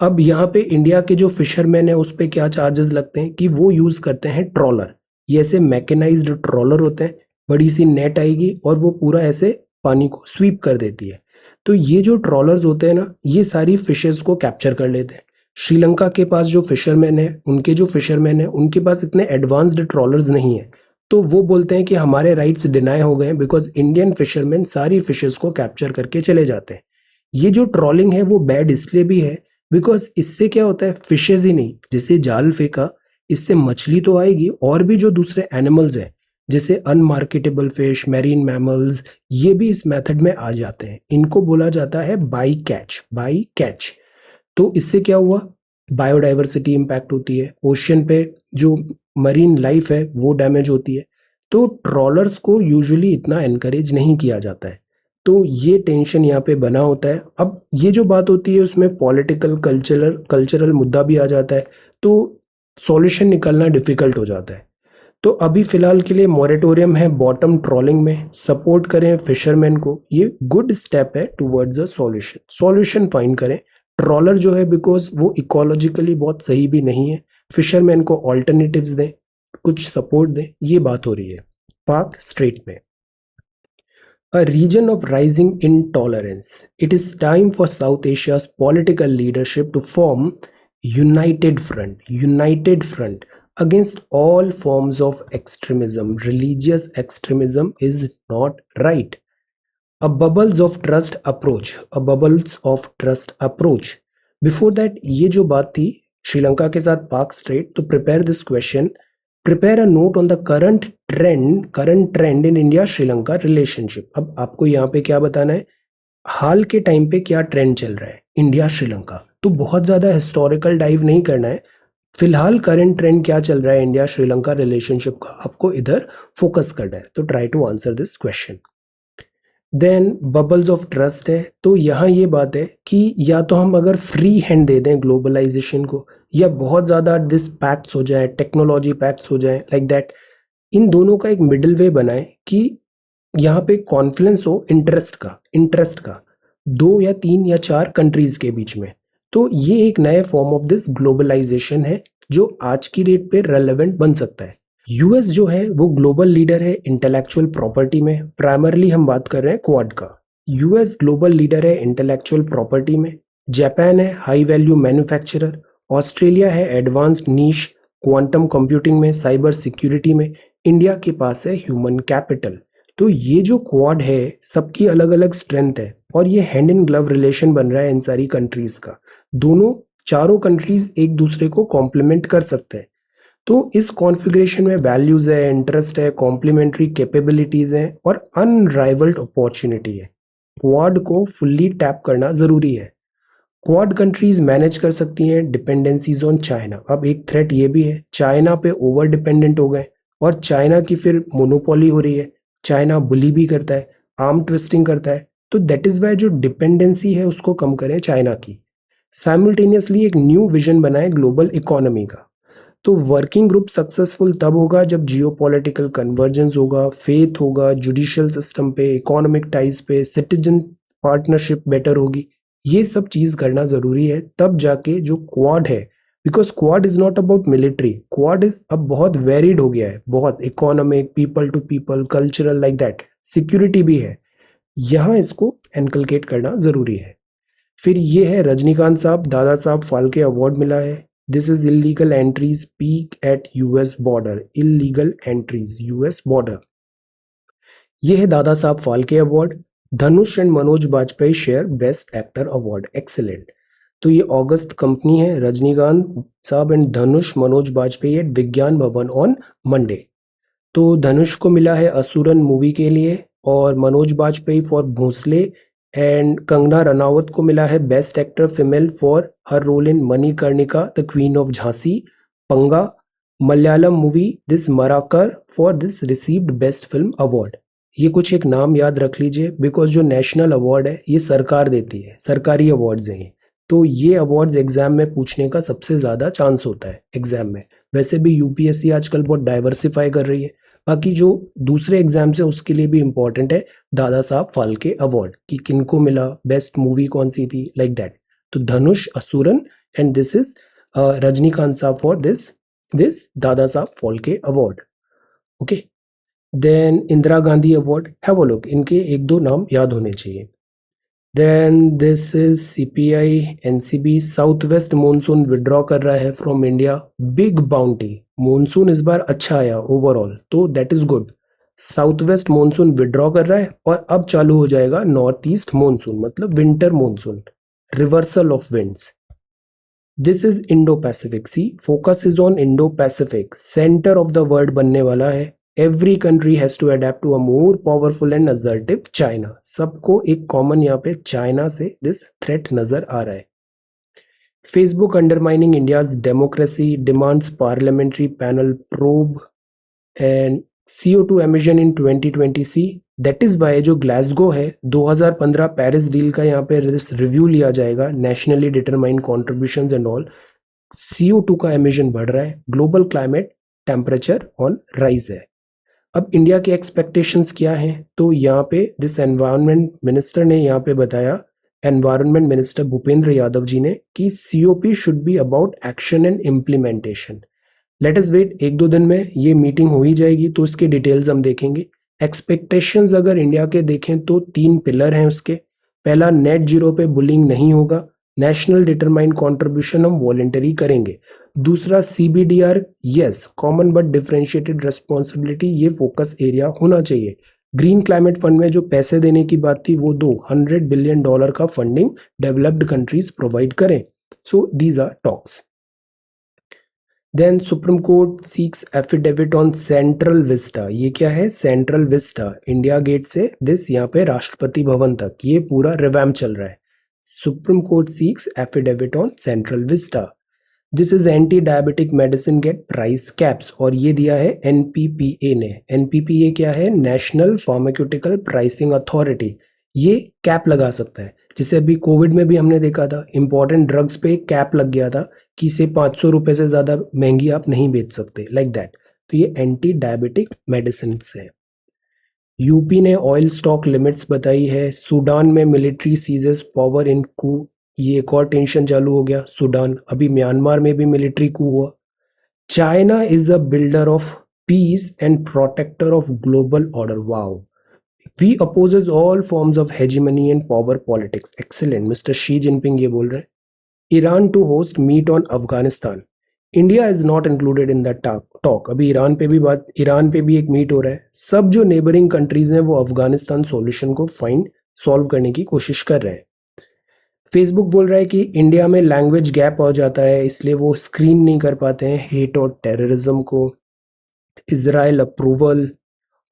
अब यहाँ पे इंडिया के जो फिशरमैन है उस पे क्या चार्जेस लगते हैं कि वो यूज करते हैं ट्रॉलर। ये ऐसे मैकेनाइज्ड ट्रॉलर होते हैं, बड़ी सी नेट आएगी और वो पूरा ऐसे पानी को स्वीप कर देती है। तो ये जो ट्रॉलर्स होते हैं ना, ये सारी फिशेस को कैप्चर कर लेते हैं। श्रीलंका के पास जो फिशरमैन है, उनके पास इतने एडवांस्ड ट्रॉलर्स नहीं है, तो वो बोलते हैं कि हमारे राइट्स डिनाई हो गए बिकॉज इंडियन फिशरमैन सारी फिशेस को कैप्चर करके चले जाते हैं। ये जो ट्रॉलिंग है वो बैड इसलिए भी है बिकॉज इससे क्या होता है, फिशेज ही नहीं, जैसे जाल फेंका, इससे मछली तो आएगी, और भी जो दूसरे एनिमल्स हैं जैसे अनमार्केटेबल फिश, मैरीन मैमल्स, ये भी इस मेथड में आ जाते हैं। इनको बोला जाता है बाई कैच, बाई कैच। तो इससे क्या हुआ, बायोडाइवर्सिटी इंपैक्ट होती है, ओशन पे जो मरीन लाइफ है वो डैमेज होती है। तो ट्रॉलर्स को यूजुअली इतना एनकरेज नहीं किया जाता है, तो ये टेंशन यहाँ पे बना होता है। अब ये जो बात होती है उसमें पॉलिटिकल, कल्चरल मुद्दा भी आ जाता है, तो सॉल्यूशन निकलना डिफिकल्ट हो जाता है। तो अभी फिलहाल के लिए मॉरेटोरियम है बॉटम ट्रॉलिंग में, सपोर्ट करें फिशरमैन को, ये गुड स्टेप है towards a solution. Solution find करें। ट्रॉलर जो है बिकॉज वो इकोलॉजिकली बहुत सही भी नहीं है, फिशरमैन को ऑल्टरनेटिव्स दें, कुछ सपोर्ट दें, ये बात हो रही है पार्क स्ट्रेट में। A region of rising intolerance. It is time for South Asia's political leadership to form united front. United front. against all forms of extremism. Religious extremism is not right. A bubbles of trust approach. A bubbles of trust approach. Before that, ये जो बात थी श्रीलंका के साथ पाक straight, तो prepare this question, prepare a note on the current trend in India Sri Lanka relationship. अब आपको यहाँ पे क्या बताना है, हाल के टाइम पे क्या ट्रेंड चल रहा है इंडिया श्रीलंका। तो बहुत ज्यादा हिस्टोरिकल डाइव नहीं करना है, फिलहाल करंट ट्रेंड क्या चल रहा है इंडिया श्रीलंका रिलेशनशिप का, आपको इधर फोकस करना है। तो try to answer this question. Then bubbles of trust है, तो यहाँ ये बात है कि या तो हम अगर फ्री हैंड दे दें ग्लोबलाइजेशन को, या बहुत ज़्यादा दिस पैक्ट्स हो जाए, टेक्नोलॉजी पैक्ट्स हो जाए, लाइक दैट। इन दोनों का एक मिडिल वे बनाए कि यहाँ पे कॉन्फ्लिक्ट हो इंटरेस्ट का 2 या 3 या 4 कंट्रीज के बीच में। तो ये एक नए फॉर्म ऑफ दिस ग्लोबलाइजेशन है जो आज की डेट पे रेलेवेंट बन सकता है। यूएस जो है वो ग्लोबल लीडर है इंटेलेक्चुअल प्रॉपर्टी में, प्राइमरली हम बात कर रहे हैं क्वाड का। यूएस ग्लोबल लीडर है इंटेलेक्चुअल प्रॉपर्टी में। जापान है हाई वैल्यू मैन्युफैक्चरर। ऑस्ट्रेलिया है एडवांस्ड नीश क्वांटम कंप्यूटिंग में, साइबर सिक्योरिटी में। इंडिया के पास है ह्यूमन कैपिटल। तो ये जो क्वाड है सबकी अलग अलग स्ट्रेंथ है और ये हैंड इन ग्लव रिलेशन बन रहा है इन सारी कंट्रीज का। दोनों चारों कंट्रीज एक दूसरे को कॉम्प्लीमेंट कर सकते हैं। तो इस कॉन्फ़िगरेशन में वैल्यूज है, इंटरेस्ट है, कॉम्प्लीमेंट्री कैपेबिलिटीज हैं और अनराइवल्ड अपॉर्चुनिटी है। क्वाड को फुल्ली टैप करना जरूरी है। क्वाड कंट्रीज मैनेज कर सकती हैं डिपेंडेंसीज ऑन चाइना। अब एक थ्रेट ये भी है, चाइना पे ओवर डिपेंडेंट हो गए और चाइना की फिर मोनोपोली हो रही है। चाइना बुली भी करता है, आर्म ट्विस्टिंग करता है। तो दैट इज वाई जो डिपेंडेंसी है उसको कम करें चाइना की। साइमल्टेनियसली एक न्यू विजन बनाए ग्लोबल इकोनॉमी का। तो वर्किंग ग्रुप सक्सेसफुल तब होगा जब जियोपॉलिटिकल कन्वर्जेंस होगा, फेथ होगा जुडिशियल सिस्टम पे, इकोनॉमिक टाइज पे, सिटीजन पार्टनरशिप बेटर होगी। ये सब चीज करना जरूरी है, तब जाके जो क्वाड है, because Quad is not about military, Quad is अब बहुत वेरिड हो गया है, बहुत economic, people to people, cultural, like that, security भी है। यहाँ इसको एनकलकेट करना जरूरी है। फिर ये है रजनीकांत साहब, दादा साहब फाल्के अवार्ड मिला है। This is illegal entries peak at US border, illegal entries US border. ये है Dada Saheb Phalke award. Dhanush and Manoj Bajpayee share best actor award, excellent. तो ये अगस्त कंपनी है, Rajinikanth sahab and Dhanush Manoj Bajpayee at Vigyan Bhavan on Monday. तो धनुष को मिला है असुरन मूवी के लिए और मनोज बाजपेयी फॉर भोसले, एंड कंगना रनावत को मिला है best actor female for her role in Manikarnika the queen of Jhansi, Panga. Malayalam movie this Marakkar for this received best film award. ये कुछ एक नाम याद रख लीजिए, बिकॉज जो नेशनल अवार्ड है ये सरकार देती है, सरकारी अवार्ड्स हैं ये। तो ये अवार्ड्स एग्जाम में पूछने का सबसे ज्यादा चांस होता है एग्जाम में। वैसे भी यूपीएससी आजकल बहुत डाइवर्सिफाई कर रही है, बाकी जो दूसरे एग्जाम्स है उसके लिए भी इंपॉर्टेंट है दादा साहब फाल्के अवार्ड कि किनको मिला, बेस्ट मूवी कौन सी थी, लाइक दैट। तो Dhanush Asuran and this is Rajinikanth sahab for this Dada साहब Phalke award. Okay, then Indira Gandhi award, have a look, इनके एक दो नाम याद होने चाहिए। Then this is CPI NCB, south west monsoon withdraw कर रहा है from India, big bounty. Monsoon इस बार अच्छा आया ओवरऑल, तो that is good. South west monsoon withdraw कर रहा है और अब चालू हो जाएगा नॉर्थ ईस्ट मॉनसून, मतलब winter monsoon, reversal of winds. This is Indo Pacific, see focus is on Indo Pacific, centre of the world बनने वाला है। Every country has to adapt to a more powerful and assertive China. सबको एक common यहाँ पे China से this threat नजर आ रहा है। Facebook undermining India's democracy, demands parliamentary panel probe, and CO2 emission in 2020 that is why जो ग्लासगो है 2015 पेरिस डील का यहाँ पे रिव्यू लिया जाएगा, nationally determined contributions and all. CO2 का एमिशन बढ़ रहा है, global climate temperature on rise है। अब इंडिया के एक्सपेक्टेशंस क्या हैं, तो यहाँ पे दिस एनवायरनमेंट मिनिस्टर ने यहाँ पे बताया, एनवायरनमेंट मिनिस्टर भूपेंद्र यादव जी ने, कि COP should be about action and implementation. Let us wait, एक दो दिन में ये मीटिंग हो ही जाएगी तो इसके डिटेल्स हम देखेंगे। एक्सपेक्टेशंस अगर इंडिया के देखें तो 3 पिलर हैं उसके। पहला, नेट जीरो पे बुलिंग नहीं होगा, नेशनल डिटरमाइंड कंट्रीब्यूशन हम वॉलेंटरी करेंगे, दूसरा CBDR, yes common but differentiated responsibility, ये फोकस एरिया होना चाहिए। ग्रीन क्लाइमेट फंड में जो पैसे देने की बात थी वो दो $100 बिलियन का फंडिंग डेवलप्ड कंट्रीज प्रोवाइड करें। So these are talks. Then Supreme Court seeks affidavit on Central Vista, ये क्या है? सेंट्रल विस्टा इंडिया गेट से दिस यहाँ पे राष्ट्रपति भवन तक ये पूरा रिवैम्प चल रहा है। Supreme Court seeks affidavit on Central Vista. This is anti diabetic medicine get price caps, और ये दिया है NPPA ने। NPPA क्या है? National Pharmaceutical Pricing Authority. ये कैप लगा सकता है, जिसे अभी कोविड में भी हमने देखा था, इंपॉर्टेंट ड्रग्स पे कैप लग गया था कि इसे 500 रुपए से ज्यादा महंगी आप नहीं बेच सकते, लाइक दैट। तो ये एंटी डायबिटिक मेडिसिन है। यूपी ने ऑयल स्टॉक लिमिट्स बताई है। सूडान में मिलिट्री सीजेस पावर इन कू, ये एक और टेंशन चालू हो गया सूडान। अभी म्यांमार में भी मिलिट्री कू हुआ। China is a builder of peace and protector of global order. Wow, we opposes all forms of hegemony and power politics. Excellent, mister Xi Jinping ये बोल रहे हैं। Iran to host meet on Afghanistan, India is not included in that talk. अभी Iran पे भी एक meet हो रहा है। सब जो नेबरिंग कंट्रीज हैं वो अफगानिस्तान सॉल्यूशन को सॉल्व करने की कोशिश कर रहे हैं। फेसबुक बोल रहा है कि इंडिया में लैंग्वेज गैप हो जाता है, इसलिए वो स्क्रीन नहीं कर पाते हैं हेट और टेररिज्म को। Israel approval,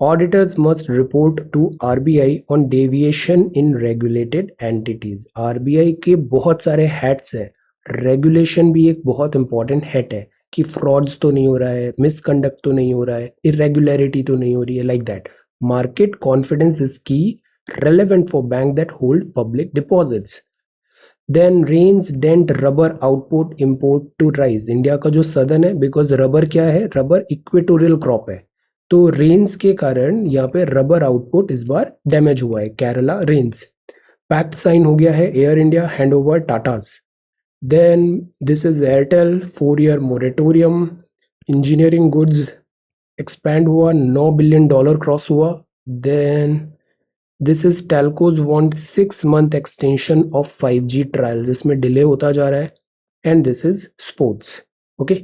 auditors must report to RBI on deviation in regulated entities. RBI के बहुत सारे हैट्स हैं, रेगुलेशन भी एक बहुत इंपॉर्टेंट हैट है कि फ्रॉड्स तो नहीं हो रहा है, मिसकंडक्ट तो नहीं हो रहा है, इरेगुलरिटी तो नहीं हो रही है, like that. Market confidence is key, relevant for bank that hold public deposits. Then rains dent rubber output import to rise, India का जो सदर्न है, बिकॉज रबर क्या है? रबर इक्वेटोरियल क्रॉप है, तो रेन्स के कारण यहाँ पे रबर आउटपुट इस बार डैमेज हुआ है। केरला रेन्स। पैक्ट साइन हो गया है Air India hand over Tatas. Then this is Airtel 4 year moratorium. Engineering goods expand हुआ, $9 बिलियन क्रॉस हुआ। Then this is telcos want 6 month extension of 5G trials, इसमें delay होता जा रहा है। And this is sports. Okay,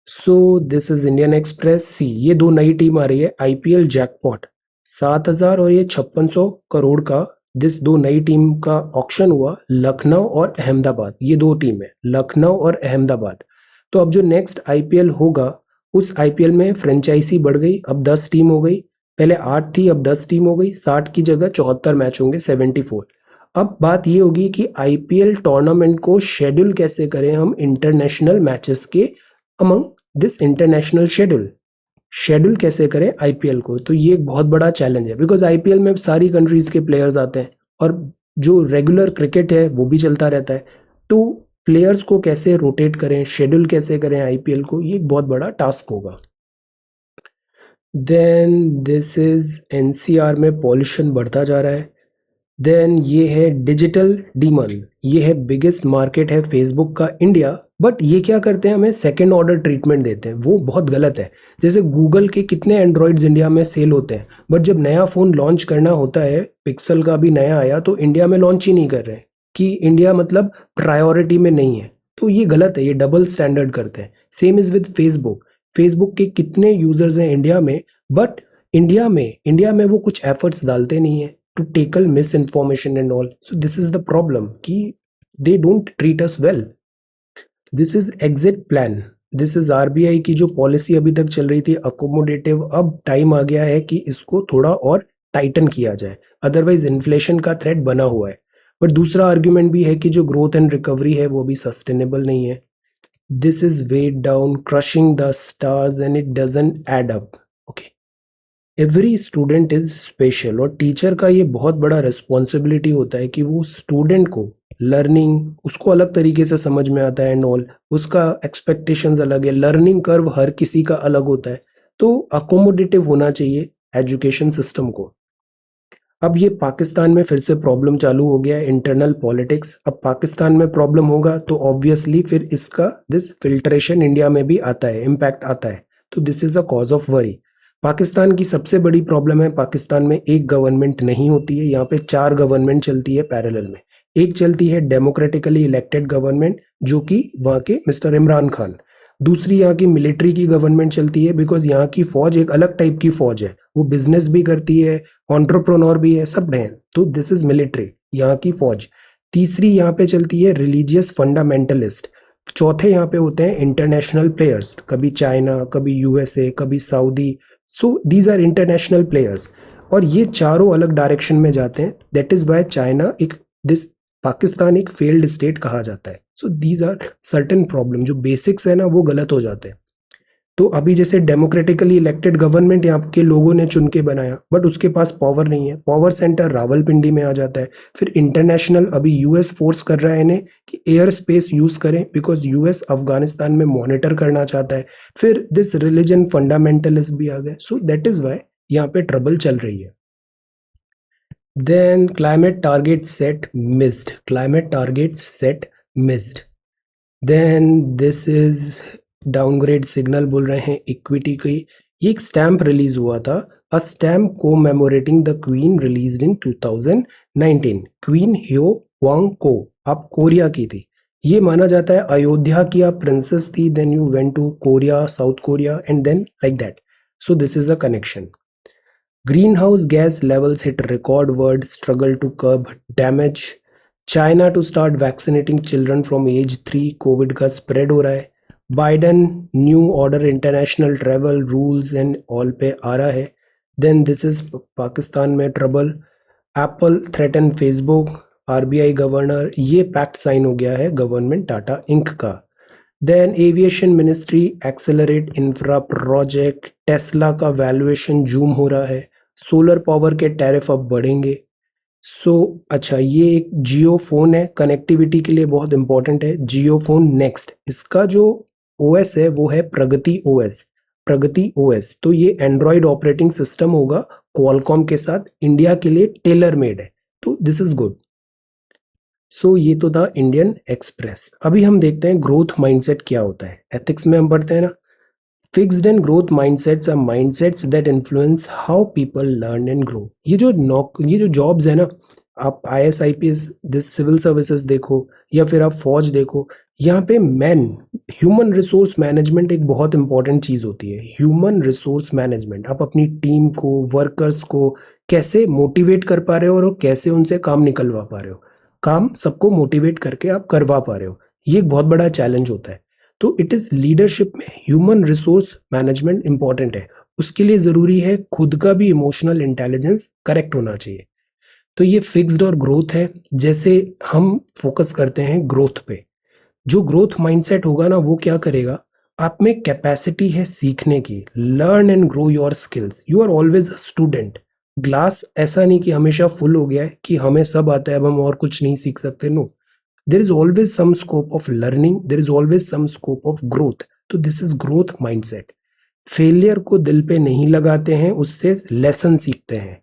so this is Indian Express. See, ये दो नई टीम आ रही है। IPL जैकपॉट 7,000 और ये 5600 करोड़ का, दिस दो नई टीम का ऑक्शन हुआ। लखनऊ और अहमदाबाद, ये दो टीम है, लखनऊ और अहमदाबाद। तो अब जो नेक्स्ट IPL होगा, उस IPL में फ्रेंचाइजी बढ़ गई, अब 10 टीम हो गई। पहले 8 थी, अब 10 टीम हो गई। 60 की जगह 74 मैच होंगे, 74। अब बात ये होगी कि IPL टूर्नामेंट को शेड्यूल कैसे करें हम इंटरनेशनल मैचेस के अमंग दिस इंटरनेशनल शेड्यूल कैसे करें IPL को। तो ये एक बहुत बड़ा चैलेंज है, बिकॉज IPL में सारी कंट्रीज के प्लेयर्स आते हैं और जो रेगुलर क्रिकेट है वो भी चलता रहता है। तो प्लेयर्स को कैसे रोटेट करें, शेड्यूल कैसे करें IPL को, ये एक बहुत बड़ा टास्क होगा। देन दिस इज NCR में पॉल्यूशन बढ़ता जा रहा है। देन ये है डिजिटल डीमन, ये है बिगेस्ट मार्केट है फेसबुक का इंडिया, बट ये क्या करते हैं, हमें सेकेंड ऑर्डर ट्रीटमेंट देते हैं, वो बहुत गलत है। जैसे गूगल के कितने एंड्रॉइड्स इंडिया में सेल होते हैं, बट जब नया फ़ोन लॉन्च करना होता है, पिक्सल का भी नया आया तो इंडिया में लॉन्च ही नहीं कर रहे हैं कि इंडिया मतलब प्रायोरिटी में नहीं है। तो ये गलत है, ये डबल स्टैंडर्ड करते हैं। सेम इज विद फेसबुक के कितने यूजर्स हैं इंडिया में, बट इंडिया में वो कुछ एफर्ट्स डालते नहीं है to tackle misinformation and all. So this is the problem कि they don't treat us well. This is exit plan. This is RBI की जो पॉलिसी अभी तक चल रही थी अकोमोडेटिव, अब टाइम आ गया है कि इसको थोड़ा और टाइटन किया जाए, अदरवाइज इन्फ्लेशन का थ्रेट बना हुआ है। बट दूसरा आर्ग्यूमेंट भी है कि जो ग्रोथ एंड रिकवरी है वो भी सस्टेनेबल नहीं है। This is weight down crushing the stars and it doesn't add up. Okay, every student is special, और टीचर का ये बहुत बड़ा रिस्पॉन्सिबिलिटी होता है कि वो स्टूडेंट को लर्निंग उसको अलग तरीके से समझ में आता है एंड ऑल, उसका एक्सपेक्टेशंस अलग है, लर्निंग कर्व हर किसी का अलग होता है। तो अकोमोडेटिव होना चाहिए एजुकेशन सिस्टम को। अब ये पाकिस्तान में फिर से प्रॉब्लम चालू हो गया है, इंटरनल पॉलिटिक्स। अब पाकिस्तान में प्रॉब्लम होगा तो ऑब्वियसली फिर इसका दिस फिल्ट्रेशन इंडिया में भी आता है, इम्पैक्ट आता है। तो this is the cause of worry. Pakistan की सबसे बड़ी प्रॉब्लम है, पाकिस्तान में एक गवर्नमेंट नहीं होती है, यहाँ पे 4 गवर्नमेंट चलती है पैरेलल में। एक चलती है डेमोक्रेटिकली इलेक्टेड गवर्नमेंट, जो कि वहाँ के मिस्टर इमरान खान, दूसरी यहाँ की मिलिट्री की गवर्नमेंट चलती है, बिकॉज यहाँ की फौज एक अलग टाइप की फौज है, वो बिजनेस भी करती है, एंटरप्रेन्योर भी है, सब हैं। तो दिस इज मिलिट्री, यहाँ की फौज। तीसरी यहाँ पे चलती है रिलीजियस फंडामेंटलिस्ट। चौथे यहाँ पे होते हैं इंटरनेशनल प्लेयर्स, कभी चाइना, कभी यूएसए, कभी Saudi. So these are international players, और ये चारों अलग डायरेक्शन में जाते हैं। दैट इज वाई चाइना एक दिस पाकिस्तान एक फेल्ड स्टेट कहा जाता है। So these are certain problem, जो बेसिक्स है ना वो गलत हो जाते हैं। तो अभी जैसे डेमोक्रेटिकली इलेक्टेड गवर्नमेंट यहाँ के लोगों ने चुन के बनाया, बट उसके पास पावर नहीं है, पावर सेंटर रावलपिंडी में आ जाता है। फिर इंटरनेशनल अभी यूएस फोर्स कर रहा है इन्हें कि एयर स्पेस यूज करें, बिकॉज यूएस अफगानिस्तान में मॉनिटर करना चाहता है। फिर दिस रिलीजन फंडामेंटलिस्ट भी आ गए। सो दैट इज वाई यहाँ पे ट्रबल चल रही है। Then climate target set missed, climate target set missed. Then this is downgrade signal बोल रहे हैं इक्विटी की। ये एक स्टैम्प रिलीज हुआ था, a stamp commemorating the queen, released in 2019। Queen Hyo Wang को, आप कोरिया की थी। ये माना जाता है अयोध्या की आप प्रिंसेस थी, then you went to Korea, South Korea, and then like that. So this is a connection. Greenhouse gas levels hit record, world struggle to curb damage. China to start vaccinating children from age 3, Covid का spread हो रहा है। Biden new order international travel rules and all पे आ रहा है। Then this is Pakistan में trouble. Apple threaten Facebook, RBI governor, ये पैक्ट साइन हो गया है गवर्नमेंट टाटा इंक का। Then aviation ministry accelerate infra project, Tesla का वैल्यूएशन जूम हो रहा है। सोलर पावर के टैरिफ अब बढ़ेंगे। सो अच्छा, ये एक जियो फोन है, कनेक्टिविटी के लिए बहुत इंपॉर्टेंट है। जियो फोन नेक्स्ट, इसका जो ओएस है वो है प्रगति ओएस, प्रगति ओएस। तो ये एंड्रॉइड ऑपरेटिंग सिस्टम होगा क्वालकॉम के साथ, इंडिया के लिए टेलर मेड है। तो दिस इज गुड। सो ये तो था इंडियन एक्सप्रेस। अभी हम देखते हैं ग्रोथ माइंडसेट क्या होता है। एथिक्स में हम पढ़ते हैं ना, fixed and growth mindsets are mindsets that influence how people learn and grow. ये जो जॉब्स है ना, आप IAS IPS this civil services देखो, या फिर आप फौज देखो, यहाँ पे ह्यूमन रिसोर्स मैनेजमेंट एक बहुत इंपॉर्टेंट चीज होती है। ह्यूमन रिसोर्स मैनेजमेंट, आप अपनी टीम को, वर्कर्स को कैसे मोटिवेट कर पा रहे हो और कैसे उनसे काम निकलवा पा रहे हो, काम सबको मोटिवेट करके आप करवा पा रहे हो, ये एक बहुत बड़ा चैलेंज होता है। तो इट इज लीडरशिप में ह्यूमन रिसोर्स मैनेजमेंट इंपॉर्टेंट है। उसके लिए जरूरी है खुद का भी इमोशनल इंटेलिजेंस करेक्ट होना चाहिए। तो ये फिक्स्ड और ग्रोथ है। जैसे हम फोकस करते हैं ग्रोथ पे, जो ग्रोथ माइंडसेट होगा ना वो क्या करेगा, आप में कैपेसिटी है सीखने की, learn and grow your skills, you are always a student. Glass ऐसा नहीं कि हमेशा फुल हो गया है कि हमें सब आता है अब हम और कुछ नहीं सीख सकते, no, there is always some scope of learning, there is always some scope of growth. तो this is growth mindset. Failure को दिल पे नहीं लगाते हैं, उससे लेसन सीखते हैं।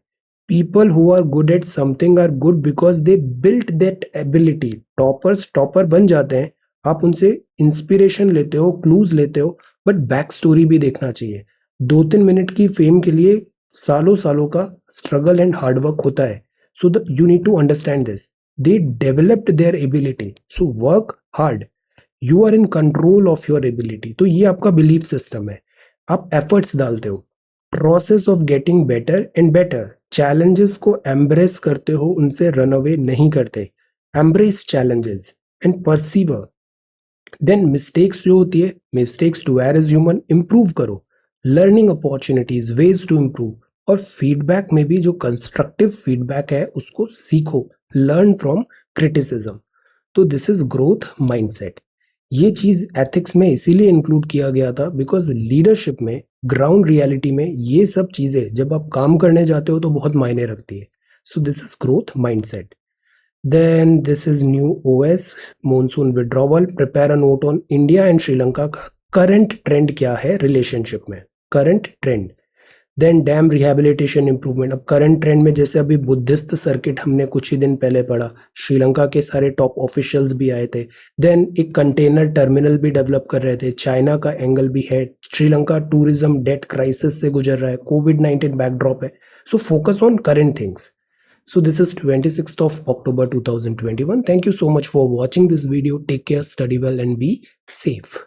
People who are good at something are good because they built that ability. Toppers topper बन जाते हैं, आप उनसे इंस्पिरेशन लेते हो, क्लूज लेते हो, बट बैक स्टोरी भी देखना चाहिए। 2-3 मिनट की फेम के लिए सालों सालों का स्ट्रगल एंड हार्डवर्क होता है। So you need to understand this. They developed their ability, so work hard. You are in control of your ability. तो ये आपका बिलीफ सिस्टम है, आप एफर्ट्स डालते हो। Process of getting better and better, challenges को एम्ब्रेस करते हो, उनसे रन अवे नहीं करते। Embrace challenges and persevere. Then mistakes जो होती है, mistakes to err is human, improve करो। Learning opportunities, ways to improve. और फीडबैक में भी जो कंस्ट्रक्टिव फीडबैक है उसको सीखो, लर्न फ्रॉम क्रिटिसिज्म। तो दिस इज ग्रोथ माइंडसेट। ये चीज एथिक्स में इसीलिए इंक्लूड किया गया था बिकॉज लीडरशिप में, ग्राउंड रियलिटी में ये सब चीजें जब आप काम करने जाते हो तो बहुत मायने रखती है। So this is growth mindset. Then this is new OS, monsoon withdrawal, prepare a note on India and Sri Lanka का करंट ट्रेंड क्या है रिलेशनशिप में, current trend. Then dam rehabilitation improvement. अब करंट ट्रेंड में जैसे अभी बुद्धिस्ट सर्किट हमने कुछ ही दिन पहले पढ़ा, श्रीलंका के सारे टॉप ऑफिशियल्स भी आए थे। देन एक कंटेनर टर्मिनल भी डेवलप कर रहे थे, चाइना का एंगल भी है। श्रीलंका टूरिज्म डेट क्राइसिस से गुजर रहा है, कोविड-19 बैकड्रॉप है। So focus on current things. So this is 26th of October 2021. Thank you so much for watching this video. Take care, study well and be safe.